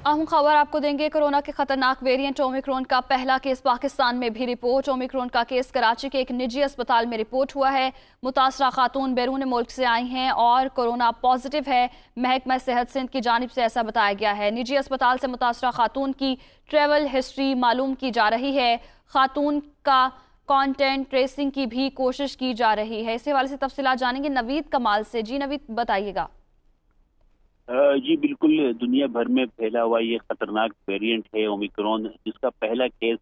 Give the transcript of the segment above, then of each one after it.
अहम खबर आपको देंगे। कोरोना के खतरनाक वेरिएंट ओमिक्रॉन का पहला केस पाकिस्तान में भी रिपोर्ट। ओमिक्रॉन का केस कराची के एक निजी अस्पताल में रिपोर्ट हुआ है। मुतासरा खातून बैरून मुल्क से आई हैं और कोरोना पॉजिटिव है। महकमा सेहत सिंध की जानिब से ऐसा बताया गया है। निजी अस्पताल से मुतासरा खातून की ट्रेवल हिस्ट्री मालूम की जा रही है। खातून का कॉन्टेंट ट्रेसिंग की भी कोशिश की जा रही है। इस हवाले से तफसीलात जानेंगे नवीद कमाल से। जी नवीद, बताइएगा। जी बिल्कुल, दुनिया भर में फैला हुआ ये खतरनाक वेरिएंट है ओमिक्रॉन, जिसका पहला केस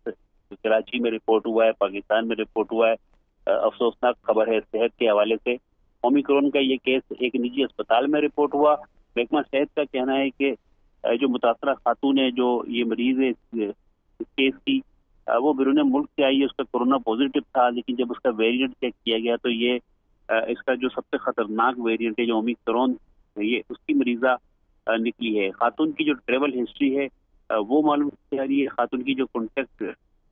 कराची में रिपोर्ट हुआ है, पाकिस्तान में रिपोर्ट हुआ है। अफसोसनाक खबर है सेहत के हवाले से। ओमिक्रॉन का ये केस एक निजी अस्पताल में रिपोर्ट हुआ। महकमा सेहत का कहना है कि जो मुतासरा खातून है, जो ये मरीज है इस केस की, वो बैरून मुल्क से आई है। उसका कोरोना पॉजिटिव था, लेकिन जब उसका वेरिएंट चेक किया गया तो ये इसका जो सबसे खतरनाक वेरिएंट है जो ओमिक्रॉन, ये उसकी मरीजा निकली है। खातून की जो ट्रेवल हिस्ट्री है वो मालूम की जा रही है। खातून की जो कॉन्टेक्ट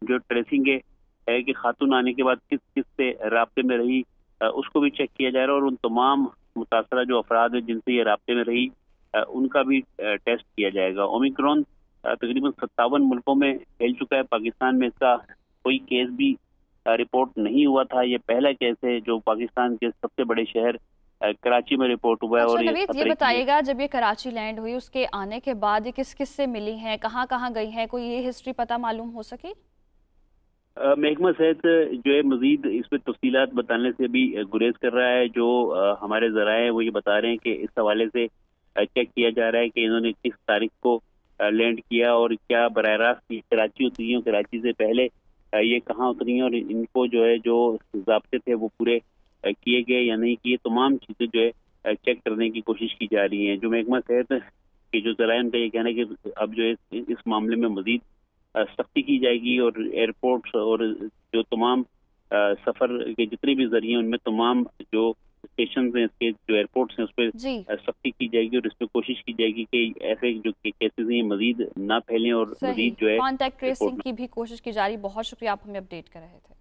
जो ट्रेसिंग है कि खातून आने के बाद किस किस से राब्ते में रही, उसको भी चेक किया जा रहा है। और उन तमाम मुतासरा जो अफराद है जिनसे ये राब्ते में रही, उनका भी टेस्ट किया जाएगा। ओमिक्रॉन तकरीबन 57 मुल्कों में फैल चुका है। पाकिस्तान में इसका कोई केस भी रिपोर्ट नहीं हुआ था। ये पहला केस है जो पाकिस्तान के सबसे बड़े शहर कराची में रिपोर्ट हुआ है। अच्छा और नवीद, ये बताइएगा, जब ये कराची लैंड हुई उसके आने के बाद ये किस किस से मिली हैं, कहाँ कहाँ गई हैं, कोई ये हिस्ट्री पता मालूम हो सकी? महकमा सेहत जो है मजीद इस पर तफसीलात बताने से भी गुरेज कर रहा है। जो हमारे जराए हैं वो ये बता रहे हैं कि इस हवाले से चेक किया जा रहा है कि इन्होंने किस तारीख को लैंड किया और क्या बराह रास्त कराची उतरी हैं, कराची से पहले ये कहाँ उतरी हैं, और इनको जो है जो ज़ाब्ते थे वो पूरे किए गए या नहीं किए। तमाम चीज़ें जो है चेक करने की कोशिश की जा रही हैं। जो महकमा सेहत की जो जराए उनका ये कहना है कि अब जो है इस मामले में मजीद सख्ती की जाएगी और एयरपोर्ट्स और जो तमाम सफ़र के जितने भी जरिए उनमें तमाम जो स्टेशन हैं, इसके जो एयरपोर्ट्स हैं, उस पर सख्ती की जाएगी और इस पर कोशिश की जाएगी कि ऐसे जो केसेस हैं मजीद ना फैलें और मजीद जो है कॉन्टैक्ट ट्रेसिंग की भी कोशिश की जा रही। बहुत शुक्रिया, आप हमें अपडेट कर रहे थे।